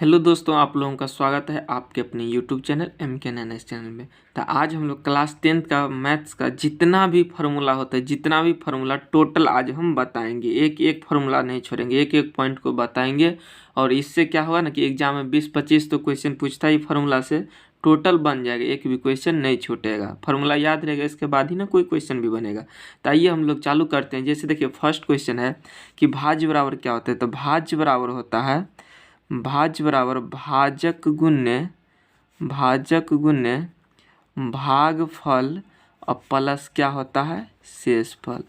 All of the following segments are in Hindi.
हेलो दोस्तों, आप लोगों का स्वागत है आपके अपने यूट्यूब चैनल MKNNS चैनल में। तो आज हम लोग क्लास 10th का मैथ्स का जितना भी फार्मूला होता है, जितना भी फार्मूला टोटल आज हम बताएंगे। एक एक फार्मूला नहीं छोड़ेंगे, एक एक पॉइंट को बताएंगे। और इससे क्या होगा ना कि एग्जाम में 20-25 तो क्वेश्चन पूछता ही फार्मूला से, टोटल बन जाएगा, एक भी क्वेश्चन नहीं छूटेगा। फार्मूला याद रहेगा, इसके बाद ही ना कोई क्वेश्चन भी बनेगा। तो आइए हम लोग चालू करते हैं। जैसे देखिए, फर्स्ट क्वेश्चन है कि भाज्य बराबर क्या होता है। तो भाज्य बराबर होता है भाज्य बराबर भाजक गुण्य भागफल और प्लस क्या होता है, शेषफल।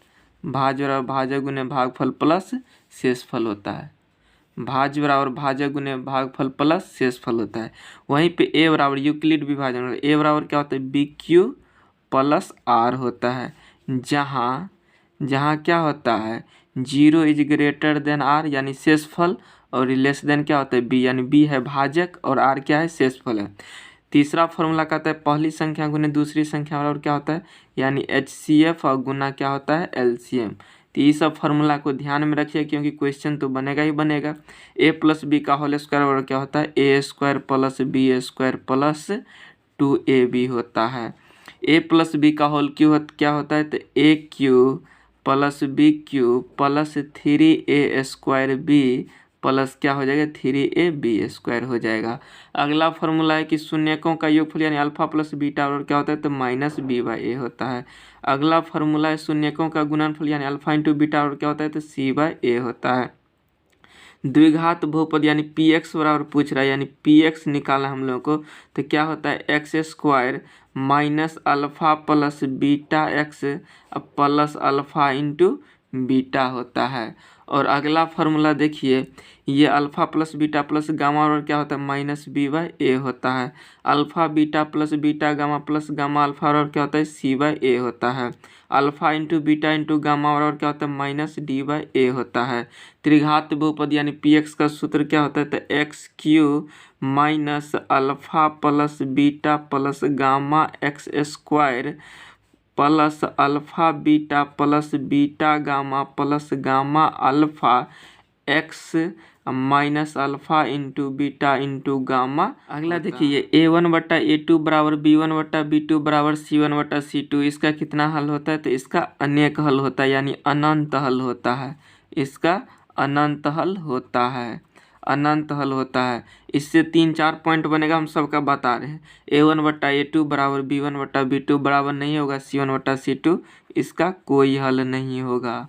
भाज्य बराबर भाजक गुण्य भागफल प्लस शेषफल होता है। भाज्य बराबर भाजक गुण्य भागफल प्लस शेषफल होता है। वहीं पे ए बराबर यूक्लिड विभाजन, ए बराबर क्या होता है, BQ प्लस R होता है। जहाँ क्या होता है, 0 इज ग्रेटर देन R यानी शेषफल, और लेस देन क्या होता है, B यानी B है भाजक और R क्या है, शेषफल है। तीसरा फॉर्मूला कहता है पहली संख्या गुने दूसरी संख्या बराबर क्या होता है, यानी HCF और गुना क्या होता है, LCM। तो ये सब फार्मूला को ध्यान में रखिए, क्योंकि क्वेश्चन तो बनेगा ही बनेगा। A प्लस बी का होल स्क्वायर बराबर क्या होता है, A square plus B square plus 2AB होता है। A प्लस बी का होल क्या होता है, तो AQ plus BQ plus 3A square B plus क्या हो जाएगा, 3AB स्क्वायर हो जाएगा। अगला फॉर्मूला है कि शून्यकों का योगफल यानी अल्फा प्लस बीटा और क्या होता है, तो माइनस B/A होता है। अगला फॉर्मूला है शून्यकों का गुणनफल यानी अल्फा इंटू बीटा और क्या होता है, तो C/A होता है। द्विघात बहुपद यानी PX बराबर पूछ रहा है, यानी PX निकालना हम लोगों को, तो क्या होता है, x square minus alpha plus beta x plus alpha into beta होता है। और अगला फार्मूला देखिए, ये alpha plus beta plus gamma और क्या होता है, माइनस B/A होता है। Alpha beta plus beta gamma plus gamma alpha और क्या होता है, C/A होता है। Alpha into beta into gamma और क्या होता है, माइनस D/A होता है। त्रिघात बहुपद यानी PX का सूत्र क्या होता है, तो XQ minus alpha plus beta plus gamma x square plus alpha beta plus beta gamma plus gamma alpha x minus alpha into beta into gamma. अगला देखिए, A1/A2 बराबर B1/B2 बराबर C1/C2। इसका कितना हल होता है, तो इसका अनेक हल होता है, यानी अनंत हल होता है। इसका अनंत हल होता है, अनंत हल होता है। इससे 3-4 पॉइंट बनेगा, हम सबका बता रहे हैं। A1/A2 बराबर B1/B2 बराबर नहीं होगा C1/C2। इसका कोई हल नहीं होगा,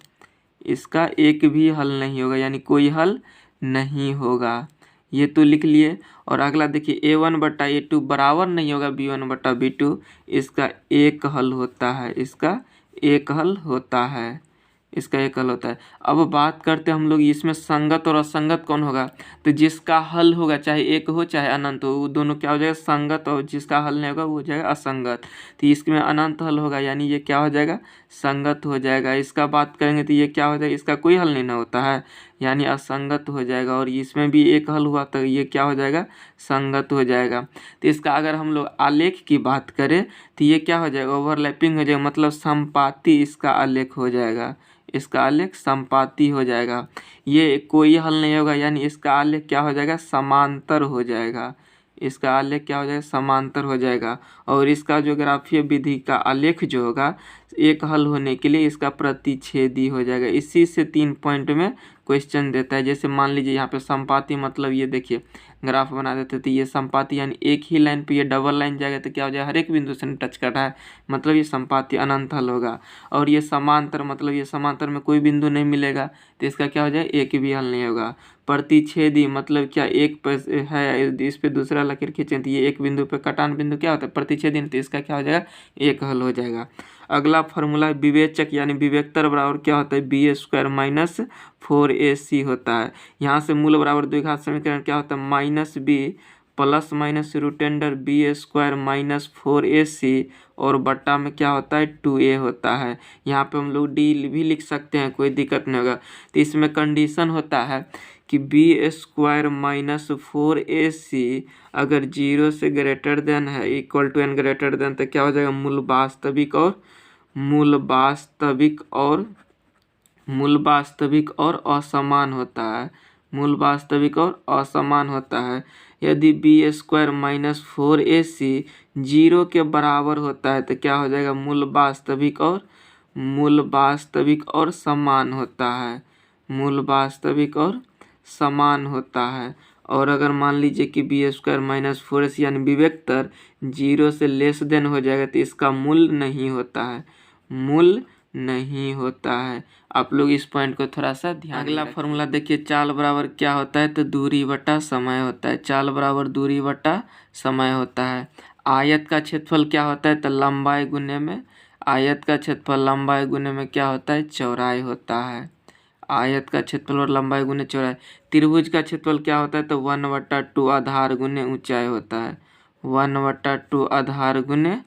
इसका एक भी हल नहीं होगा, यानी कोई हल नहीं होगा। ये तो लिख लिए। और अगला देखिए, A1/A2 बराबर नहीं होगा B1/B2। इसका एक हल होता है, इसका एक हल होता है, इसका एक हल होता है। अब बात करते हैं हम लोग इसमें संगत और असंगत कौन होगा। तो जिसका हल होगा, चाहे एक हो चाहे अनंत हो, वो दोनों क्या हो जाएगा, संगत, और जिसका हल नहीं होगा वो हो जाएगा असंगत। तो इसमें अनंत हल होगा, यानी ये क्या हो जाएगा, संगत हो जाएगा। इसका बात करेंगे तो ये क्या हो जाएगा, इसका कोई हल नहीं ना होता है, यानी असंगत हो जाएगा। और इसमें भी एक हल हुआ तो ये क्या हो जाएगा, संगत हो जाएगा। तो इसका अगर हम लोग आलेख की बात करें तो ये क्या हो जाएगा, ओवरलैपिंग हो जाएगा, मतलब संपाती इसका आलेख हो जाएगा, इसका आलेख संपाती हो जाएगा। ये कोई हल नहीं होगा, यानी इसका आलेख क्या हो जाएगा, समांतर हो जाएगा। इसका आलेख क्या हो जाएगा, समांतर हो जाएगा। और इसका जो ग्राफीय विधि का आलेख जो होगा, एक हल होने के लिए इसका प्रतिच्छेदी हो जाएगा। इसी से 3 पॉइंट में क्वेश्चन देता है। जैसे मान लीजिए यहाँ पे संपाती, मतलब ये देखिए ग्राफ बना देते, तो ये संपाती यानी एक ही लाइन पे ये डबल लाइन जाएगा, तो क्या हो जाएगा, हर एक बिंदु से टच कर रहा है, मतलब ये संपाती अनंत हल होगा। और ये समांतर, मतलब ये समांतर में कोई बिंदु नहीं मिलेगा, तो इसका क्या हो जाएगा, एक भी हल नहीं होगा। प्रतिच्छेदी मतलब क्या, एक पे है, इस पे दूसरा लकीर खींचें तो ये एक बिंदु पे कटान बिंदु क्या होता है, प्रतिच्छेदी, तो इसका क्या हो जाएगा, एक हल हो जाएगा। अगला फॉर्मूला विवेचक यानी विवेकतर बराबर क्या होता है, B² माइनस 4AC होता है। यहाँ से मूल बराबर द्विघात समीकरण क्या होता है, -B plus minus root under B² minus 4AC और बट्टा में क्या होता है, 2A होता है। यहाँ पे हम लोग D भी लिख सकते हैं, कोई दिक्कत नहीं होगा। तो इसमें कंडीशन होता है कि B² माइनस 4AC अगर 0 से ग्रेटर देन है, equal to n greater than, तो क्या हो जाएगा, मूल वास्तविक और असमान होता है, मूल वास्तविक और असमान होता है। यदि b² माइनस 4ac 0 के बराबर होता है तो क्या हो जाएगा, मूल वास्तविक और समान होता है, मूल वास्तविक और समान होता है। और अगर मान लीजिए कि b² माइनस 4ac यानी विवेक्तर 0 से लेस देन हो जाएगा तो इसका मूल नहीं होता है, मूल नहीं होता है। आप लोग इस पॉइंट को थोड़ा सा ध्यान। अगला फॉर्मूला देखिए, चाल बराबर क्या होता है तो दूरी बटा समय होता है। चाल बराबर दूरी बटा समय होता है। आयत का क्षेत्रफल क्या होता है तो लंबाई गुने में, आयत का क्षेत्रफल लंबाई गुने में क्या होता है, चौड़ाई होता है। आयत का क्षेत्रफल और लंबाई गुने चौड़ाई। त्रिभुज का क्षेत्रफल क्या होता है तो 1/2 आधार गुने ऊंचाई होता है, 1/2 आधार गुने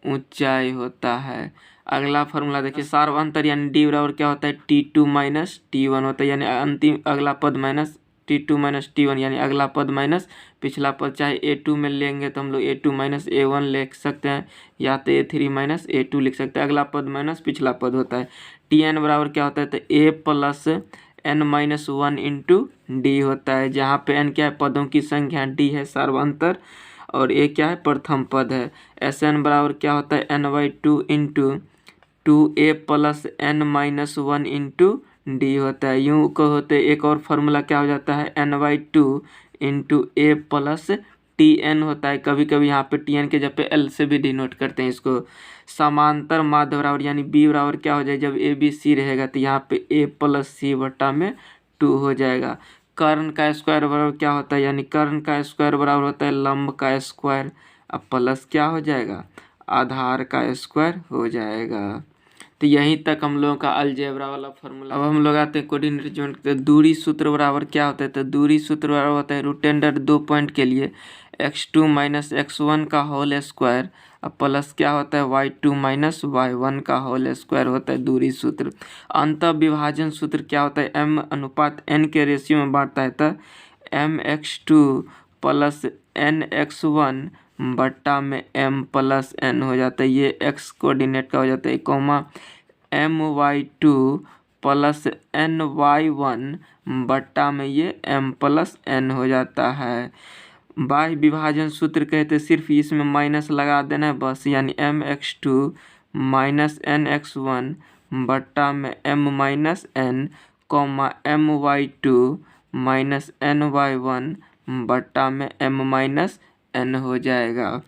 ऊंचाई होता है। अगला फॉर्मूला देखिए, सार्वअंतर यानी डी बराबर क्या होता है T2 माइनस T1 होता है, यानी अंतिम अगला पद माइनस T2 माइनस T1 यानी अगला पद माइनस पिछला पद। चाहे A2 में लेंगे तो हम लोग A2 माइनस A1 लिख सकते हैं, या तो A3 माइनस A2 लिख सकते हैं। अगला पद माइनस पिछला पद होता है। Tn बराबर क्या होता है तो A plus n-1 into D होता है, जहाँ पे n क्या है पदों की संख्या, d है सार्वअंतर और a क्या है प्रथम पद है। Sn बराबर क्या होता है n/2 into 2a plus n-1 into D होता है। यूँ को होते एक और फार्मूला क्या हो जाता है n/2 into a plus Tn होता है। कभी कभी यहाँ पे Tn के जब पे L से भी डिनोट करते हैं इसको। समांतर माध्य बराबर यानी b बराबर क्या हो जाए, जब a b c रहेगा तो यहाँ पे a प्लस c बटा में 2 हो जाएगा। कर्ण का स्क्वायर बराबर क्या होता है, यानी कर्ण का स्क्वायर बराबर होता है लंब का स्क्वायर, अब प्लस क्या हो जाएगा, आधार का स्क्वायर हो जाएगा। तो यहीं तक हम लोगों का अलजेब्रा वाला फॉर्मूला। अब हम लोग आते हैं कोऑर्डिनेट ज्योमेट्री। दूरी सूत्र बराबर क्या होता है तो दूरी सूत्र बराबर होता है रूट अंडर 2 पॉइंट के लिए x2 माइनस x1 का होल स्क्वायर, अब प्लस क्या होता है y2 माइनस y1 का होल स्क्वायर होता है दूरी सूत्र। अंतः विभाजन सूत्र क्या होता है, m अनुपात n के रेशियो में बांटता है तो mx2 प्लस nx1 बट्टा में m प्लस n हो जाता है, ये x कोऑर्डिनेट का हो जाता है, कॉमा my2 प्लस ny1 बट्टा में ये m प्लस n हो जाता है। बाह्य विभाजन सूत्र कहते सिर्फ इसमें माइनस लगा देना है बस, यानी mx2 माइनस nx1 बट्टा में m minus n comma my2 minus ny1 बट्टा में m माइनस n हो जाएगा।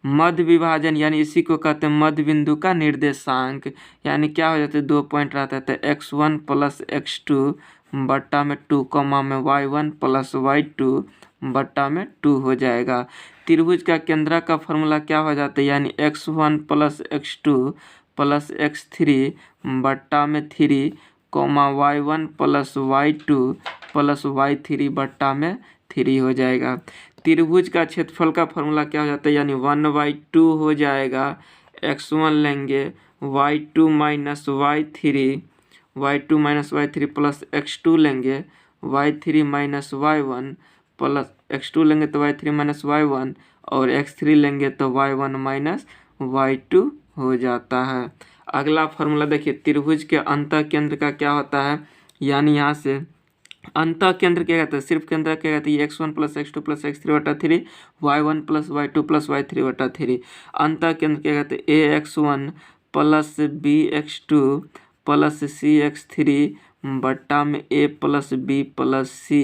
मध्य विभाजन यानी इसी को कहते हैं मध्य बिंदु का निर्देशांक, यानी क्या हो जाता है 2 पॉइंट रहता है तो x1 प्लस x2 बट्टा में 2 कॉमा में y1 प्लस y2 बट्टा में 2 हो जाएगा। त्रिभुज का केंद्र का फॉर्मूला क्या हो जाता है, यानी x1 plus x2 plus x3 बट्टा में 3 comma y1 plus y2 plus y3 बट्टा में 3 हो जाएगा। त्रिभुज का क्षेत्रफल का फॉर्मूला क्या हो जाता है, यानी 1/2 हो जाएगा, x1 लेंगे y2 minus y3 plus x2 लेंगे y3 minus y1 plus x2 लेंगे तो y3 माइनस y1 और x3 लेंगे तो y1 माइनस y2 हो जाता है। अगला फॉर्मूला देखिए, त्रिभुज के अंतः केंद्र का क्या होता है, यानी यहाँ से अंतः केंद्र क्या कहते हैं, सिर्फ केंद्र क्या कहते हैं x1 plus x2 plus x3 बटा 3 y1 plus y2 plus y3 बटा 3। अंतः केंद्र क्या कहते हैं ax1 plus bx2 plus cx3 बट्टा में a plus b plus c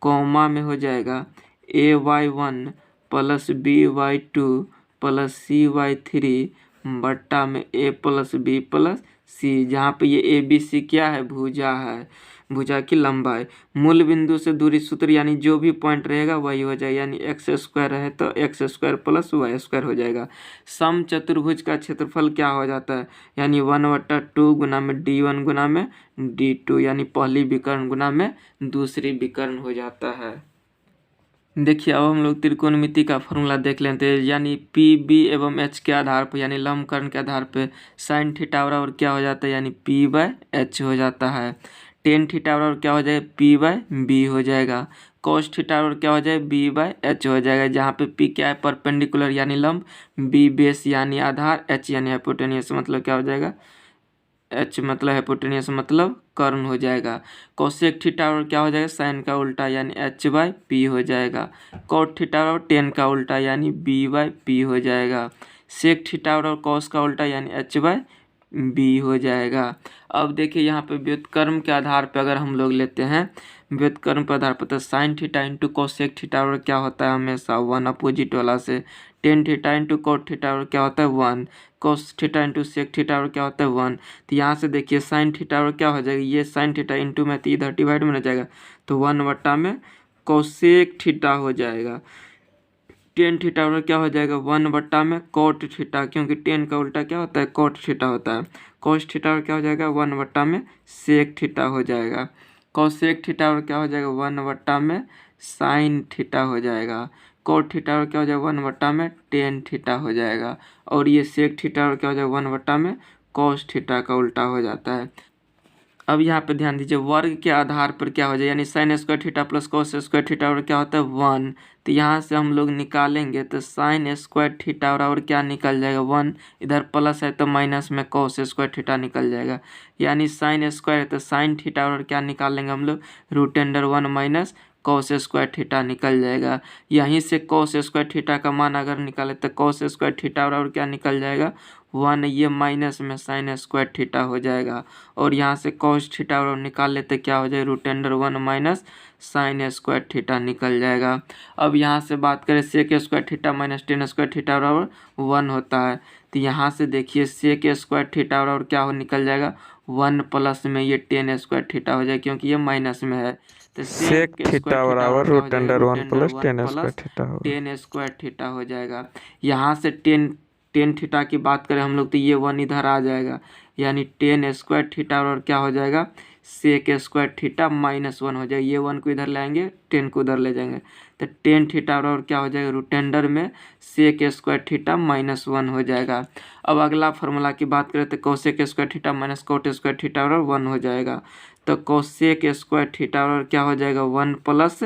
comma में हो जाएगा ay1 plus by2 plus cy3 बट्टा में a plus b plus c, जहाँ पे ये ए बी सी क्या है, भुजा है, भुजा की लंबाई। मूल बिंदु से दूरी सूत्र यानी जो भी पॉइंट रहेगा वही हो जाएगा, यानी एक्स स्क्वायर है तो x square plus y square हो जाएगा। सम चतुर्भुज का क्षेत्रफल क्या हो जाता है, यानी 1/2 गुना में d1 गुना में d2, यानी पहली विकर्ण गुना में दूसरी विकर्ण हो जाता है। देखिए अब हम लोग त्रिकोणमिति का फॉर्मूला देख लेते हैं, यानी पी बी एवं एच के आधार पर यानी लंबकर्ण के आधार पर साइन थीटा बराबर क्या हो जाता है, यानी p/h हो जाता है। टेन थीटा बराबर क्या हो जाएगा, p/b हो जाएगा। कॉस थीटा बराबर क्या हो जाएगा, b/h हो जाएगा, जहाँ पे p क्या है परपेंडिकुलर यानी लंब, b बेस यानी आधार, h यानी हाइपोटेन्यूस, मतलब क्या हो जाएगा एच मतलब हाइपोटेन्यूस मतलब कर्ण हो जाएगा। कोसेक थीटा और क्या हो जाएगा साइन का उल्टा यानी एच बाई पी हो जाएगा। कॉट थीटा और टेन का उल्टा यानी बी बाई पी हो जाएगा। सेक थीटा और कॉस का उल्टा यानी एच बाई बी हो जाएगा। अब देखिए यहाँ पे व्युत्क्रम के आधार पर अगर हम लोग लेते हैं व्युत्क्रम पर आधार पर तो sine theta into cosec theta और क्या होता है हमेशा 1 अपोजिट वाला से। Tan theta into cot theta और क्या होता है 1। Cos theta into sec theta और क्या होता है 1। तो यहाँ से देखिए साइन थीटा और क्या हो जाएगा ये साइन थीटा इंटू में तो इधर डिवाइड में हो जाएगा तो 1 में कोसेक थीटा हो जाएगा। टेन थीटा और क्या हो जाएगा 1 में कोट थीटा क्योंकि टेन का उल्टा क्या होता है कोट थीटा होता है। कोस थीटा और क्या हो जाएगा 1 में सेक थीटा हो जाएगा। कोसेक थीटा और क्या हो जाएगा 1 में साइन थीटा हो जाएगा। कोट थीटा और क्या हो जाएगा 1 में टेन थीटा हो जाएगा। और ये सेक थीटा और क्या हो जाएगा 1 में कोस थीटा का उल्टा हो जाता है। अब यहाँ पे ध्यान दीजिए वर्ग के आधार पर क्या हो जाए यानी sign square theta plus cos square theta और क्या होता है 1। तो यहाँ से हम लोग निकालेंगे तो साइन स्क्वायर थीटा और क्या निकल जाएगा 1। इधर प्लस है तो माइनस में कोस स्क्वायर थीटा निकल जाएगा यानी साइन स्क्वायर है तो साइन थीटा और क्या निकालेंगे हम लोग √1 माइनस कोस स्क्वायर थीटा निकल जाएगा। यहीं से कोस स्क्वायर थीटा का मान अगर निकाले तो कोस स्क्वायर थीटा और क्या निकल जाएगा 1। ये माइनस में साइन स्क्वायर थीटा हो जाएगा और यहाँ से कोस थीटा और निकाल लेते क्या हो जाएगा √1 माइनस साइन स्क्वायर थीटा निकल जाएगा। अब यहाँ से बात करें sec square theta minus tan square theta और 1 होता है तो यहाँ से देखिए सेक स्क्वायर थीटा और क्या हो निकल जाएगा 1 प्लस में ये टेन स्क्वायर थीटा हो जाएगा क्योंकि ये माइनस में है तो सेक थीटा बराबर √1 प्लस टेन स्क्वायर थीटा हो जाएगा। यहाँ से टेन थीटा की बात करें हम लोग तो ये 1 इधर आ जाएगा यानी टेन स्क्वायर थीटा और क्या हो जाएगा सेक स्क्वायर थीटा -1 हो जाएगा। ये 1 को इधर लाएंगे 10 को उधर ले जाएंगे तो टेन थीटा और क्या हो जाएगा √10 में सेक स्क्वायर थीटा -1 हो जाएगा। अब अगला फार्मूला की बात करें तो cosec square theta minus cot square theta और 1 हो जाएगा तो कोसेक स्क्वायर थीटा और क्या हो जाएगा 1 प्लस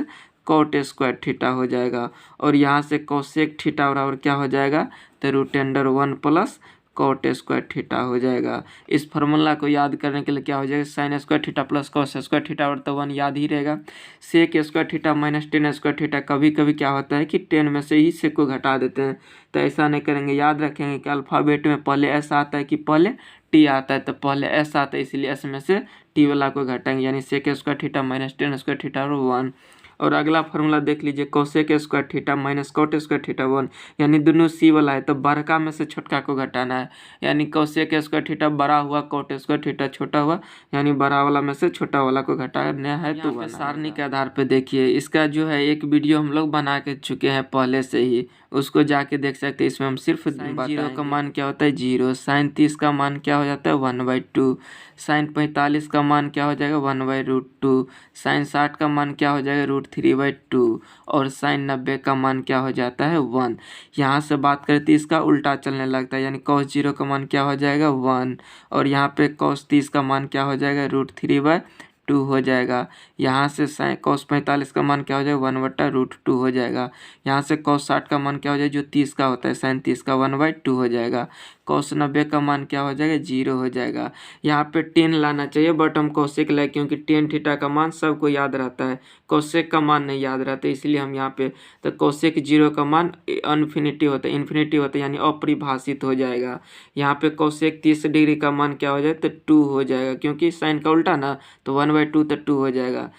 कोट स्क्वायर थीटा हो जाएगा। और यहाँ से कोसेक थीटा और क्या हो जाएगा तो √1 प्लस कोट स्क्वायर थीटा हो जाएगा। इस फार्मूला को याद करने के लिए क्या हो जाएगा sine square theta plus cos square theta और तो 1 याद ही रहेगा। Sec square theta minus tan square theta कभी कभी क्या होता है कि 10 में से ही सेक को घटा देते हैं तो ऐसा नहीं करेंगे। याद रखेंगे कि अल्फ़ाबेट में पहले ऐसा आता है कि पहले टी आता है तो पहले एस आता है इसलिए एस में से टी वाला को घटाएंगे यानी sec square theta minus tan square theta और 1। और अगला फार्मूला देख लीजिए cosec square theta minus cot square theta 1 यानी दोनों सी वाला है तो बड़का में से छोटका को घटाना है यानी कोसेक स्क्वायर थीटा बड़ा हुआ कोट स्क्वायर थीटा छोटा हुआ यानी बड़ा वाला में से छोटा वाला को घटाना है। तो यहाँ पे सारणी के आधार पे देखिए इसका जो है एक वीडियो हम लोग बना के चुके हैं पहले से ही उसको जाके देख सकते हैं। इसमें हम सिर्फ जीरो का मान क्या होता है 0। साइन 30 का मान क्या हो जाता है 1/2। साइन 45 का मान क्या हो जाएगा 1/√2। साइन 60 का मान क्या हो जाएगा √3/2 और साइन 90 का मान क्या हो जाता है 1। यहाँ से बात करें तो इसका उल्टा चलने लगता है यानी cos 0 का मान क्या हो जाएगा 1 और यहाँ पे cos 30 का मान क्या हो जाएगा √3/2 हो जाएगा। यहाँ से cos 45 का मान क्या हो जाएगा 1/√2 हो जाएगा। यहाँ से cos 60 का मान क्या हो जाएगा जो 30 का होता है साइन 30 का 1/2 हो जाएगा। cos 90 का मान क्या हो जाएगा 0 हो जाएगा। यहाँ पे 10 लाना चाहिए बट हम कोसेक लाए क्योंकि टेन थीटा का मान सबको याद रहता है कोसेक का मान नहीं याद रहता इसलिए हम यहाँ पे तो कोसेक 0 का मान इन्फिनिटी होता है यानी अपरिभाषित हो जाएगा। यहाँ पे कोसेक 30 डिग्री का मान क्या हो जाए तो 2 हो जाएगा क्योंकि साइन का उल्टा ना तो 1/2 तो 2 हो जाएगा।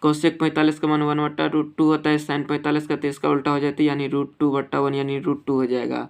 कोसेक 45 का मान 1/√2 होता है साइन 45 का तो इसका उल्टा हो जाता है यानी √2/1 यानी √2 हो जाएगा।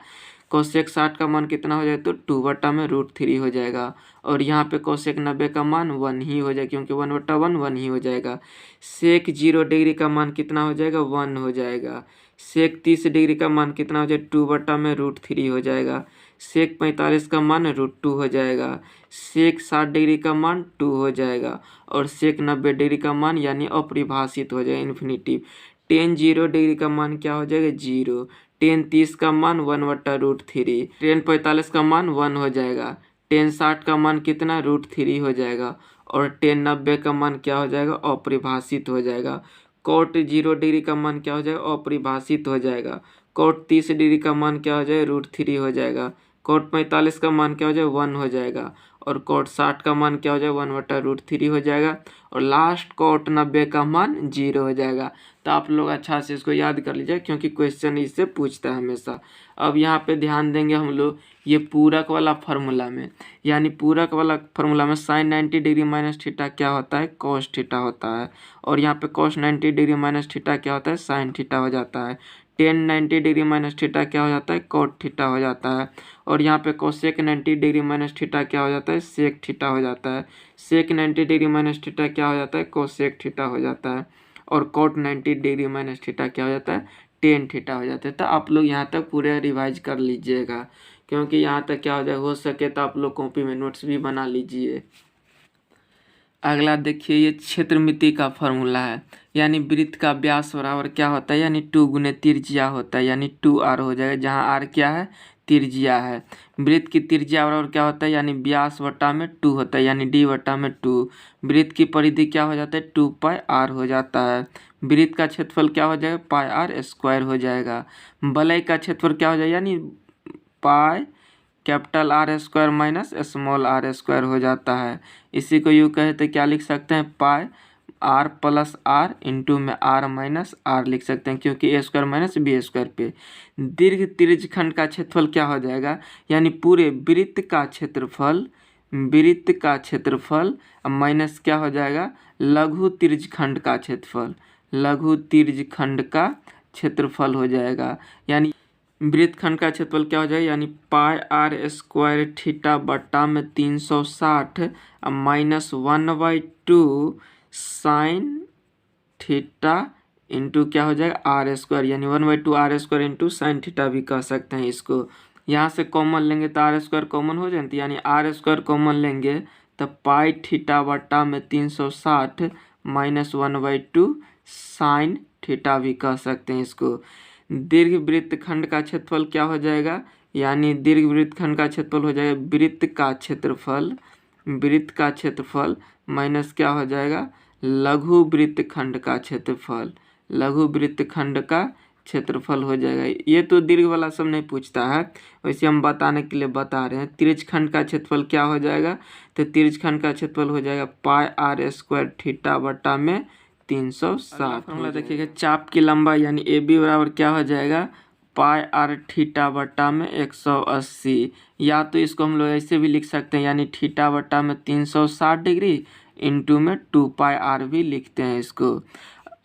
कोसेक 60 का मान कितना हो जाए तो 2/√3 हो जाएगा। और यहाँ पे कोसेक 90 का मान 1 ही हो जाएगा क्योंकि 1/1 1 ही हो जाएगा। सेक 0 डिग्री का मान कितना हो जाएगा 1 हो जाएगा। सेक 30 डिग्री का मान कितना हो जाएगा 2/√3 हो जाएगा। सेक 45 का मान √2 हो जाएगा। सेक 60 डिग्री का मान 2 हो जाएगा और सेक 90 डिग्री का मान यानी अपरिभाषित हो जाएगा इन्फिनिटिव। टेन 0 डिग्री का मान क्या हो जाएगा 0। टेन 30 का मान 1/√3। टेन 45 का मान 1 हो जाएगा। टेन 60 का मान कितना √3 हो जाएगा और टेन 90 का मान क्या हो जाएगा अपरिभाषित हो जाएगा। कोट 0 डिग्री का मान क्या हो जाएगा अपरिभाषित हो जाएगा। कोट 30 डिग्री का मान क्या हो जाएगा √3 हो जाएगा। कोट 45 का मान क्या हो जाएगा 1 हो जाएगा और cot 60 का मान क्या हो जाएगा 1/√3 हो जाएगा और लास्ट cot 90 का मान 0 हो जाएगा। तो आप लोग अच्छा से इसको याद कर लीजिए क्योंकि क्वेश्चन इससे पूछता है हमेशा। अब यहाँ पे ध्यान देंगे हम लोग ये पूरक वाला फार्मूला में, यानी पूरक वाला फार्मूला में sin 90 डिग्री माइनस थीटा क्या होता है cos थीटा होता है और यहाँ पे cos 90 डिग्री माइनस थीटा क्या होता है sin थीटा हो जाता है। tan 90 डिग्री माइनस थीटा क्या हो जाता है cot थीटा हो जाता है और यहाँ पे cosec 90 डिग्री माइनस थीटा क्या हो जाता है sec थीटा हो जाता है। sec 90 डिग्री माइनस थीटा क्या हो जाता है cosec थीटा हो जाता है और cot 90 डिग्री माइनस थीटा क्या हो जाता है tan थीटा हो जाता है। तो आप लोग यहाँ तक पूरे रिवाइज कर लीजिएगा क्योंकि यहाँ तक क्या हो जाए हो सके तो आप लोग कॉपी में नोट्स भी बना लीजिए। अगला देखिए ये क्षेत्रमिति का फॉर्मूला है, यानी वृत्त का व्यास बराबर क्या होता है यानी 2 गुने त्रिज्या होता है यानी 2r हो जाएगा, जहाँ r क्या है त्रिज्या है। वृत्त की त्रिज्या बराबर क्या होता है यानी व्यास बटा में 2 होता है यानी d बटा में 2। वृत्त की परिधि क्या हो जाता है 2πr हो जाता है। वृत्त का क्षेत्रफल क्या हो जाएगा πr² हो जाएगा। वलय का क्षेत्रफल क्या हो जाएगा यानी pi capital R² minus small r² हो जाता है। इसी को यूँ कहे तो क्या लिख सकते हैं पाई r प्लस आर इंटू में r माइनस आर लिख सकते हैं क्योंकि a² माइनस b² पे। दीर्घ त्रिज्यखंड का क्षेत्रफल क्या हो जाएगा यानी पूरे वृत्त का क्षेत्रफल माइनस क्या हो जाएगा लघु त्रिज्यखंड का क्षेत्रफल हो जाएगा। यानी वृत्तखंड का क्षेत्रफल क्या हो जाएगा यानी πr² थीटा बटा में 360 माइनस 1/2 साइन थीटा इंटू क्या हो जाएगा r² यानी 1/2 r² इंटू साइन थीटा भी कह सकते हैं इसको। यहाँ से कॉमन लेंगे तो r² कॉमन हो जाए यानी r² कॉमन लेंगे तो पाई थीटा बटा में 360 माइनस 1/2 साइन थीटा भी कह सकते हैं इसको। दीर्घ वृत्तखंड का क्षेत्रफल क्या हो जाएगा यानी दीर्घ वृत्तखंड का क्षेत्रफल हो जाएगा वृत्त का क्षेत्रफल माइनस क्या हो जाएगा लघु वृत्तखंड का क्षेत्रफल हो जाएगा। ये तो दीर्घ वाला सब नहीं पूछता है, वैसे हम बताने के लिए बता रहे हैं। त्रिज्यखंड का क्षेत्रफल क्या हो जाएगा तो त्रिज्यखंड का क्षेत्रफल हो जाएगा πr² थीटा बटा में 360। फॉर्मूला देखिएगा चाप की लंबाई यानी ए बी बराबर क्या हो जाएगा πr थीटा बटा में 180। या तो इसको हम लोग ऐसे भी लिख सकते हैं यानी थीटा बटा में 360 डिग्री इंटू में 2πr भी लिखते हैं इसको।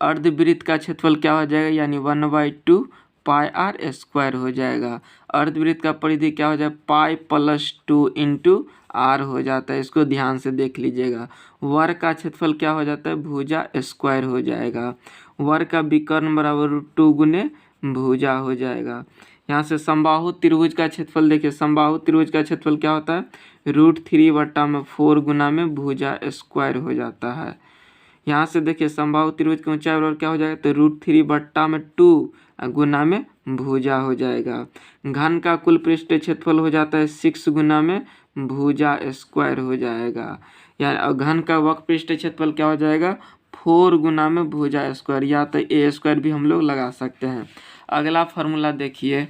अर्धवृत्त का क्षेत्रफल क्या हो जाएगा यानी 1/2 πr² हो जाएगा। अर्धवृत्त का परिधि क्या हो जाएगा पाई प्लस 2 इंटू r हो जाता है, इसको ध्यान से देख लीजिएगा। वर्ग का क्षेत्रफल क्या हो जाता है भुजा स्क्वायर हो जाएगा। वर्ग का विकर्ण बराबर 2 गुने भुजा हो जाएगा। यहाँ से समबाहु त्रिभुज का क्षेत्रफल देखिए, समबाहु त्रिभुज का क्षेत्रफल क्या होता है √3/4 गुना में भुजा स्क्वायर हो जाता है। यहाँ से देखिए समबाहु त्रिभुज की ऊंचाई बराबर क्या हो जाएगा तो √3/2 गुना में भुजा हो जाएगा। घन का कुल पृष्ठीय क्षेत्रफल हो जाता है 6 गुना में भुजा स्क्वायर हो जाएगा। यानी घन का वक्र पृष्ठीय क्षेत्रफल क्या हो जाएगा 4 गुना में भुजा स्क्वायर, या तो a² भी हम लोग लगा सकते हैं। अगला फार्मूला देखिए,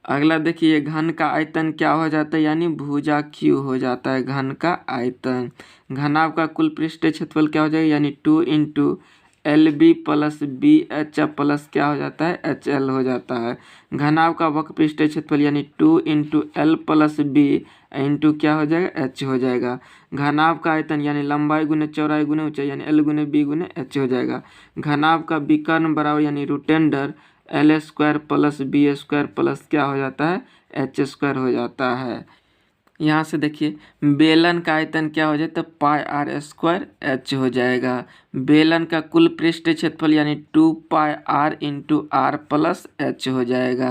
अगला देखिए घन का आयतन क्या हो जाता है यानी भुजा Q हो जाता है घन का आयतन। घनाभ का कुल पृष्ठीय क्षेत्रफल क्या हो जाएगा यानी 2 into LB plus BH plus क्या हो जाता है HL हो जाता है। घनाभ का वक्र पृष्ठीय क्षेत्रफल यानी 2 into L plus B into क्या हो जाएगा H हो जाएगा। घनाभ का आयतन यानी लंबाई गुने चौड़ाई गुने ऊंचाई यानी L गुने B गुने H हो जाएगा। घनाभ का विकर्ण बराबर यानी रूटेंडर L² प्लस B² प्लस क्या हो जाता है H² हो जाता है। यहाँ से देखिए बेलन का आयतन क्या हो जाए तो πr² H हो जाएगा। बेलन का कुल पृष्ठीय क्षेत्रफल यानी 2πr into r plus H हो जाएगा।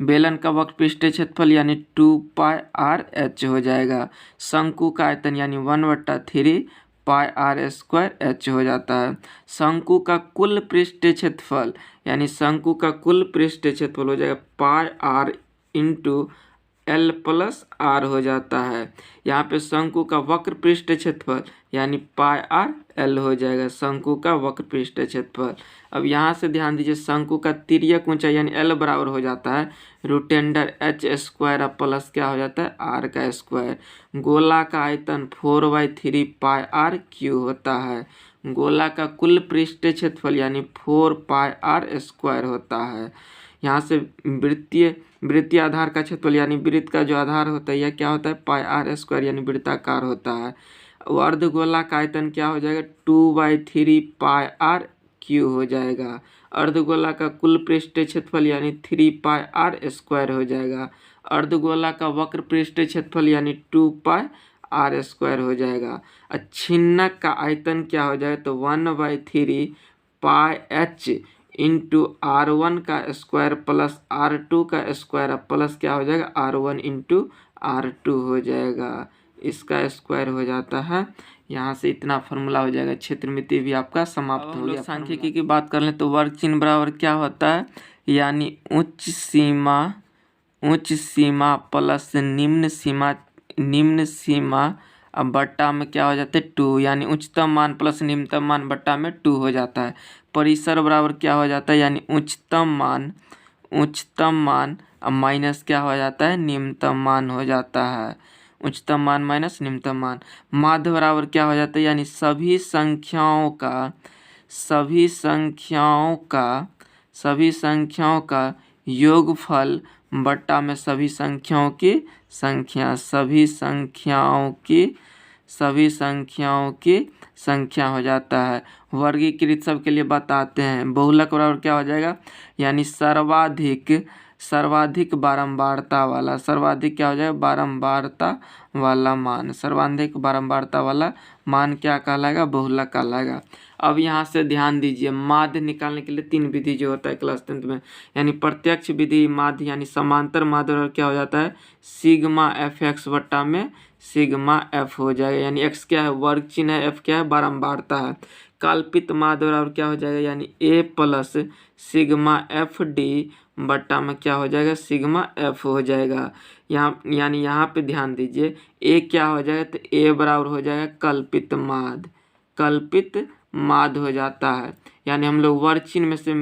बेलन का वक्र पृष्ठीय क्षेत्रफल यानी 2πr H हो जाएगा। शंकु का आयतन यानी 1/3 πr² H हो जाता है। शंकु का कुल पृष्ठीय क्षेत्रफल यानी शंकु का कुल पृष्ठीय क्षेत्रफल हो जाएगा πr into L plus R हो जाता है। यहाँ पे शंकु का वक्र पृष्ठ क्षेत्रफल यानी पाई आर L हो जाएगा, शंकु का वक्र पृष्ठ क्षेत्रफल। अब यहाँ से ध्यान दीजिए, शंकु का तिर्यक ऊंचाई यानी L बराबर हो जाता है root under H square plus क्या हो जाता है R का स्क्वायर। गोला का आयतन 4/3 पाई आर क्यू होता है। गोला का कुल पृष्ठ क्षेत्रफल यानी 4 पाई आर स्क्वायर होता है। यहाँ से वृत्तीय आधार का क्षेत्रफल यानी वृत्त का जो आधार होता है यह क्या होता है पाई आर स्क्वायर यानी वृत्ताकार होता है। अर्धगोला का आयतन क्या हो जाएगा 2/3 पाई आर क्यू हो जाएगा। अर्धगोला का कुल पृष्ठ क्षेत्रफल यानी 3 पाई आर स्क्वायर हो जाएगा। अर्धगोला का वक्र पृष्ठ क्षेत्रफल यानी 2 पाई आर स्क्वायर हो जाएगा। छिन्नक का आयतन क्या हो जाएगा तो 1/3 पाई एच इंटू R1 का स्क्वायर प्लस R2 का स्क्वायर प्लस क्या हो जाएगा R1 इंटू R2 हो जाएगा, इसका स्क्वायर हो जाता है। यहाँ से इतना फार्मूला हो जाएगा, क्षेत्रमिति भी आपका समाप्त हो गया। सांख्यिकी की बात कर लें तो वर्ग चिन्ह बराबर क्या होता है यानी उच्च सीमा प्लस निम्न सीमा अब बट्टा में क्या हो जाता है 2 यानी उच्चतम मान प्लस निम्नतम मान बट्टा में 2 हो जाता है। परिसर बराबर क्या हो जाता है यानी उच्चतम मान अब माइनस क्या हो जाता है निम्नतम मान हो जाता है, उच्चतम मान माइनस निम्नतम मान। माध्य बराबर क्या हो जाता है यानी सभी संख्याओं का योगफल बट्टा में सभी संख्याओं की संख्या हो जाता है। वर्गीकृत सब के लिए बताते हैं। बहुलक बराबर क्या हो जाएगा यानी सर्वाधिक बारंबारता वाला, सर्वाधिक क्या हो जाएगा बारंबारता वाला मान, सर्वाधिक बारंबारता वाला मान क्या कहलाएगा बहुलक कहलाएगा। अब यहाँ से ध्यान दीजिए, माध्य निकालने के लिए 3 विधि जो होता है क्लास 10th में यानी प्रत्यक्ष विधि माध्य यानी समांतर माध्य और क्या हो जाता है सिग्मा एफ एक्स बट्टा में सिग्मा एफ हो जाएगा यानी एक्स क्या है वर्ग चिन्ह है, एफ क्या है बारंबारता है। कल्पित माध्य और क्या हो जाएगा यानी ए प्लस सिग्मा एफ डी बट्टा में क्या हो जाएगा सिग्मा एफ हो जाएगा। यहाँ पे ध्यान दीजिए, ए क्या हो जाएगा तो ए बराबर हो जाएगा कल्पित माध्य हो जाता है यानी हम लोग वर्ग चिन्ह में से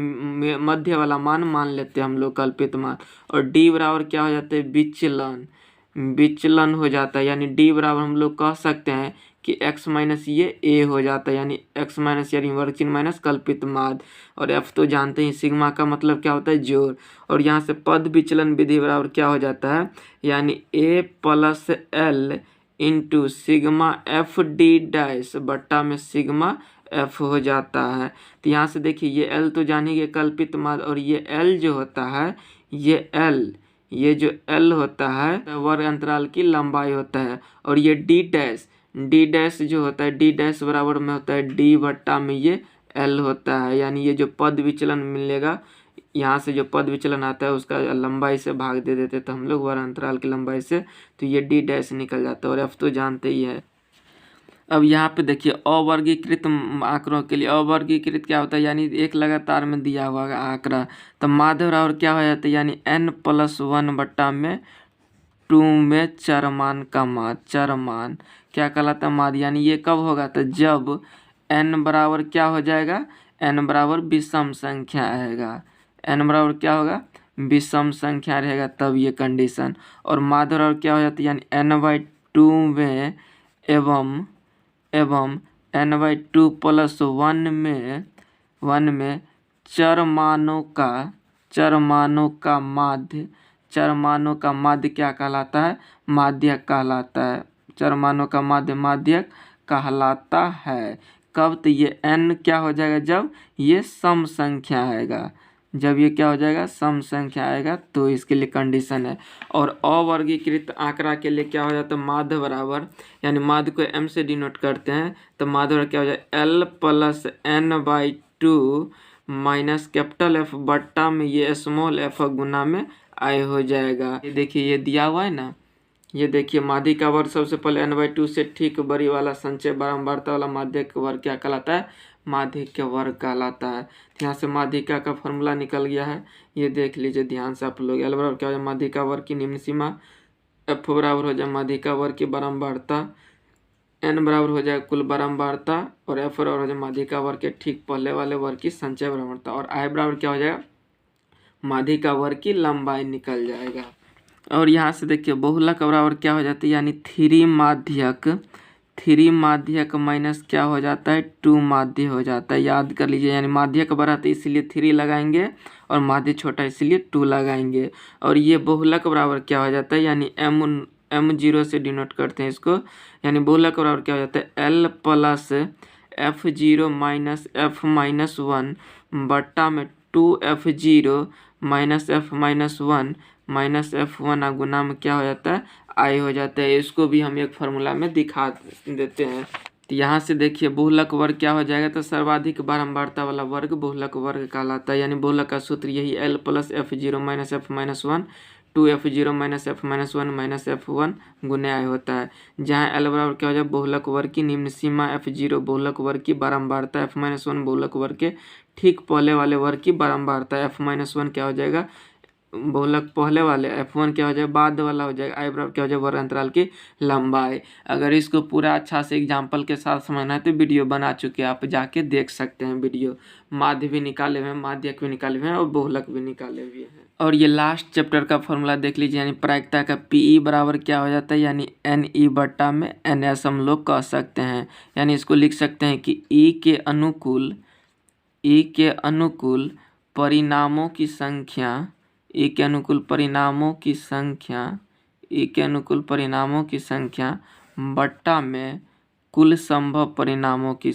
मध्य वाला मान लेते हैं हम लोग कल्पित मान। और डी बराबर क्या हो जाता है विचलन हो जाता है यानी डी बराबर हम लोग कह सकते हैं कि x माइनस ये a हो जाता है यानी x माइनस यानी वर्ग चिन्ह माइनस कल्पित माध्य। और f तो जानते हैं सिग्मा का मतलब क्या होता है जोड़। और यहाँ से पद विचलन विधि बराबर क्या हो जाता है यानी a plus L into sigma F D dash बट्टा में सिग्मा एफ हो जाता है। तो यहाँ से देखिए ये एल तो जानिए कल्पित माध्य और ये एल जो होता है ये जो एल होता है वर्ग अंतराल की लंबाई होता है। और ये डी डैश जो होता है डी डैश बराबर में होता है डी बट्टा में ये एल होता है यानी ये जो पद विचलन मिलेगा यहाँ से जो पद विचलन आता है उसका लंबाई से भाग दे देते तो हम लोग वर्ग अंतराल की लंबाई से, तो ये डी डैश निकल जाता है। और एफ तो जानते ही है। अब यहाँ पे देखिए अवर्गीकृत आंकड़ों के लिए अवर्गीकृत क्या होता है यानी एक लगातार में दिया हुआ आंकड़ा, तो माध्य बराबर क्या हो जाता है यानी n+1 बट्टा में 2 में चरमान का मान, चरमान क्या कहलाता है माध्य यानी ये कब होगा तो जब n बराबर क्या हो जाएगा n बराबर विषम संख्या आएगा, n बराबर क्या होगा विषम संख्या रहेगा तब ये कंडीशन। और माध्य बराबर क्या हो जाता है यानी n/2 में एवं n/2 + 1 में चरमानों का माध्य क्या कहलाता है माध्यक कहलाता है, चरमानों का माध्य माध्यक कहलाता है। कब तो ये n क्या हो जाएगा जब ये सम संख्या आएगा, जब ये क्या हो जाएगा सम संख्या आएगा तो इसके लिए कंडीशन है। और अवर्गीकृत आंकड़ा के लिए क्या हो जाता है माध्य बराबर यानी माध्य को m से डिनोट करते हैं तो माध्य बराबर क्या हो जाएगा l + n/2 minus capital F बट्टा में ये स्मॉल f गुना में i हो जाएगा। ये देखिए ये दिया हुआ है ना, ये देखिए माध्य का वर्ग सबसे पहले n/2 से ठीक बड़ी वाला संचय बारंबारता वाला माध्यक वर्ग क्या कहलाता है माध्यिक वर्ग कहलाता है। यहाँ से माध्यिका का फॉर्मूला निकल गया है, ये देख लीजिए ध्यान से आप लोग। एल बराबर क्या हो जाएगा माध्यिका वर्ग की निम्न सीमा F बराबर हो जाए माध्यिका वर्ग की बारंबारता, N बराबर हो जाए कुल बारंबारता और F बराबर हो जाए माध्यिका वर्ग के ठीक पहले वाले वर्ग की संचय बारंबारता और I बराबर क्या हो जाएगा माध्यिका वर्ग की लंबाई निकल जाएगा। और यहाँ से देखिए बहुलक बराबर क्या हो जाता है यानी थ्री माध्यक माइनस क्या हो जाता है 2 माध्य हो जाता है। याद कर लीजिए यानी माध्यक बड़ा तो इसलिए 3 लगाएंगे और माध्य छोटा इसलिए 2 लगाएंगे। और ये बहुलक बराबर क्या हो जाता है यानी m0 से डिनोट करते हैं इसको, यानी बहुलक बराबर क्या हो जाता है l plus f0 minus f minus 1 बट्टा में 2f0 minus f minus 1 minus f1 गुना में क्या हो जाता है आई हो जाता है। इसको भी हम एक फार्मूला में दिखा देते हैं। तो यहाँ से देखिए बहुलक वर्ग क्या हो जाएगा तो सर्वाधिक बारंबारता वाला वर्ग बहुलक वर्ग कहलाता है। यानी बहुलक का सूत्र यही l plus f0 minus f minus 1 2f0 minus f minus 1 minus f1 गुने आई होता है। जहाँ l बराबर क्या हो जाए बहुलक वर्ग की निम्न सीमा f0 बहुलक वर्ग की बारंबारता f माइनस 1 बहुलक वर्ग के ठीक पहले वाले वर्ग की बारंबारता f माइनस 1 क्या हो जाएगा बहुलक पहले वाले f1 क्या हो जाएगा बाद वाला हो जाएगा I बराबर क्या हो जाएगा वर्ग अंतराल की लंबाई। अगर इसको पूरा अच्छा से एग्जाम्पल के साथ समझना है तो वीडियो बना चुके हैं, आप जाके देख सकते हैं वीडियो। माध्य भी निकाले हुए हैं, माध्यक भी निकाले हुए हैं और बहुलक भी निकाले हुए हैं। और ये लास्ट चैप्टर का फॉर्मूला देख लीजिए यानी प्रायिकता का PE बराबर क्या हो जाता है यानी NE बट्टा में NS हम लोग कह सकते हैं। यानी इसको लिख सकते हैं कि E के अनुकूल परिणामों की संख्या E के अनुकूल परिणामों की संख्या बट्टा में कुल संभव परिणामों की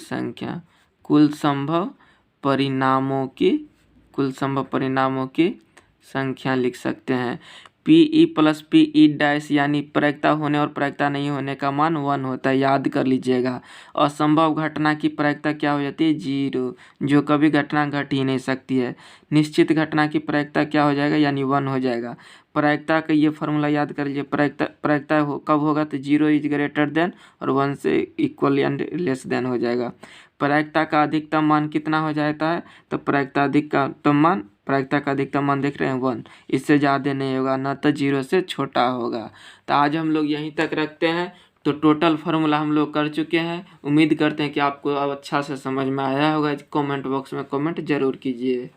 संख्या लिख सकते हैं। PE प्लस PE डैश यानी प्रायिकता होने और प्रायिकता नहीं होने का मान 1 होता है, याद कर लीजिएगा। असंभव घटना की प्रायिकता क्या हो जाती है 0, जो कभी घटना घट ही नहीं सकती है। निश्चित घटना की प्रायिकता क्या हो जाएगा यानी 1 हो जाएगा। प्रायिकता का ये फार्मूला याद कर लीजिए, प्रायिकता कब होगा तो 0 इज ग्रेटर देन और 1 से इक्वल एंड लेस देन हो जाएगा। प्रायिकता का अधिकतम मान कितना हो जाता है तो प्रायिकता का अधिकतम मान देख रहे हैं 1, इससे ज़्यादा नहीं होगा ना तो 0 से छोटा होगा। तो आज हम लोग यहीं तक रखते हैं। तो टोटल फार्मूला हम लोग कर चुके हैं। उम्मीद करते हैं कि आपको अब अच्छा से समझ में आया होगा। कमेंट बॉक्स में कमेंट जरूर कीजिए।